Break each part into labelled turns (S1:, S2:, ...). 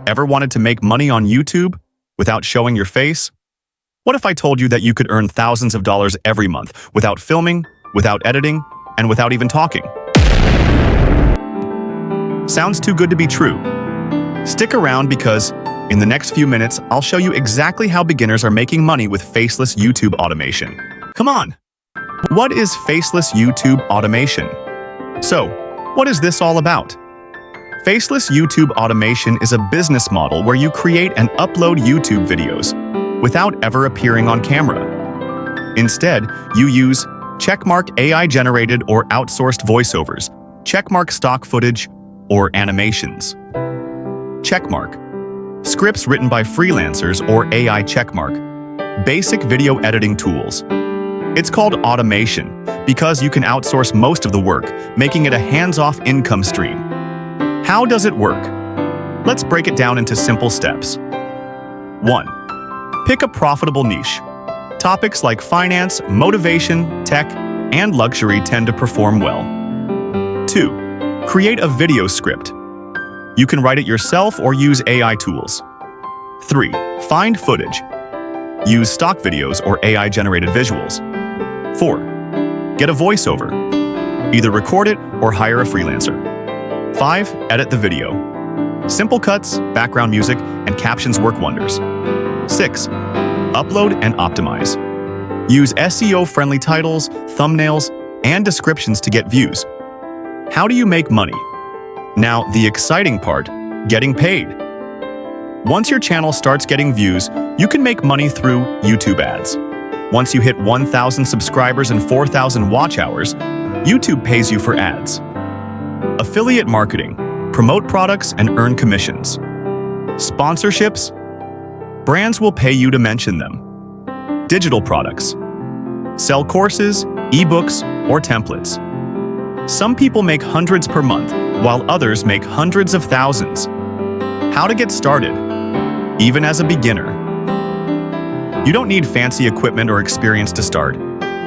S1: Ever wanted to make money on YouTube without showing your face? What if I told you that you could earn thousands of dollars every month without filming, without editing, and without even talking? Sounds too good to be true. Stick around because in the next few minutes, I'll show you exactly how beginners are making money with faceless YouTube automation. Come on! What is faceless YouTube automation? So, what is this all about? Faceless YouTube automation is a business model where you create and upload YouTube videos without ever appearing on camera. Instead, you use checkmark AI-generated or outsourced voiceovers, checkmark stock footage, or animations. Checkmark. Scripts written by freelancers or AI checkmark. Basic video editing tools. It's called automation because you can outsource most of the work, making it a hands-off income stream. How does it work? Let's break it down into simple steps. 1. Pick a profitable niche. Topics like finance, motivation, tech, and luxury tend to perform well. 2. Create a video script. You can write it yourself or use AI tools. 3. Find footage. Use stock videos or AI-generated visuals. 4. Get a voiceover. Either record it or hire a freelancer. 5. Edit the video. Simple cuts, background music, and captions work wonders. 6. Upload and optimize. Use SEO-friendly titles, thumbnails, and descriptions to get views. How do you make money? Now, the exciting part, getting paid. Once your channel starts getting views, you can make money through YouTube ads. Once you hit 1,000 subscribers and 4,000 watch hours, YouTube pays you for ads. Affiliate marketing. Promote products and earn commissions. Sponsorships. Brands will pay you to mention them. Digital products. Sell courses, ebooks, or templates. Some people make hundreds per month, while others make hundreds of thousands. How to get started, even as a beginner. You don't need fancy equipment or experience to start.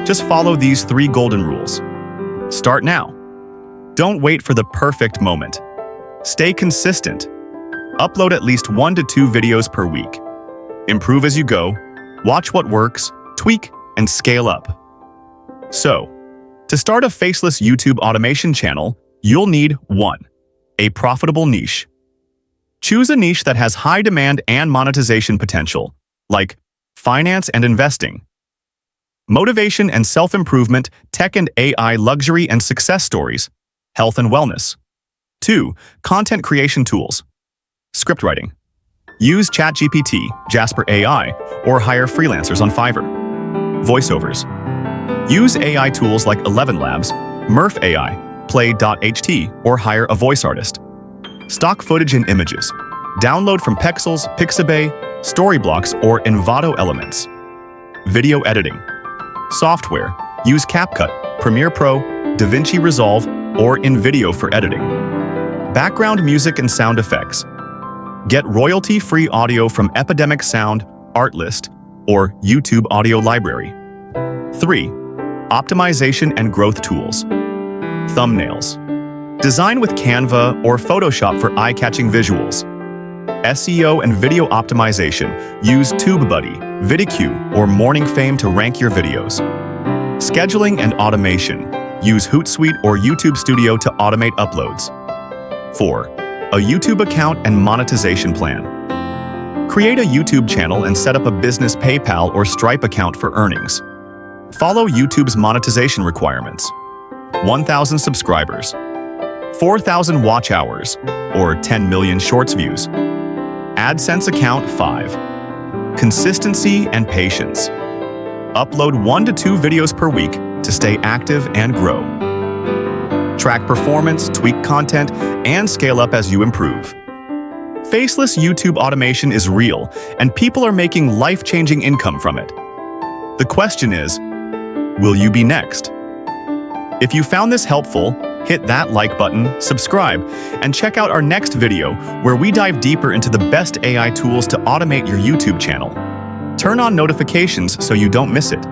S1: Just follow these 3 golden rules. Start now. Don't wait for the perfect moment. Stay consistent. Upload at least 1 to 2 videos per week. Improve as you go. Watch what works, tweak, and scale up. So, to start a faceless YouTube automation channel, you'll need 1. A profitable niche. Choose a niche that has high demand and monetization potential, like finance and investing, motivation and self-improvement, tech and AI, luxury and success stories, health and wellness. 2. Content creation tools. Script writing. Use ChatGPT, Jasper AI, or hire freelancers on Fiverr. Voiceovers. Use AI tools like 11 Labs, Murph AI, Play.ht, or hire a voice artist. Stock footage and images. Download from Pexels, Pixabay, Storyblocks, or Envato Elements. Video editing. Software. Use CapCut, Premiere Pro, DaVinci Resolve, or InVideo for editing. Background music and sound effects. Get royalty-free audio from Epidemic Sound, Artlist, or YouTube Audio Library. 3. Optimization and growth tools. Thumbnails. Design with Canva or Photoshop for eye-catching visuals. SEO and video optimization. Use TubeBuddy, Vidicue, or Morning Fame to rank your videos. Scheduling and automation. Use Hootsuite or YouTube Studio to automate uploads. 4. A YouTube account and monetization plan. Create a YouTube channel and set up a business PayPal or Stripe account for earnings. Follow YouTube's monetization requirements. 1,000 subscribers, 4,000 watch hours, or 10 million shorts views. AdSense account 5. Consistency and patience. Upload 1 to 2 videos per week to stay active and grow. Track performance, tweak content, and scale up as you improve. Faceless YouTube automation is real, and people are making life-changing income from it. The question is, will you be next? If you found this helpful, hit that like button, subscribe, and check out our next video where we dive deeper into the best AI tools to automate your YouTube channel. Turn on notifications so you don't miss it.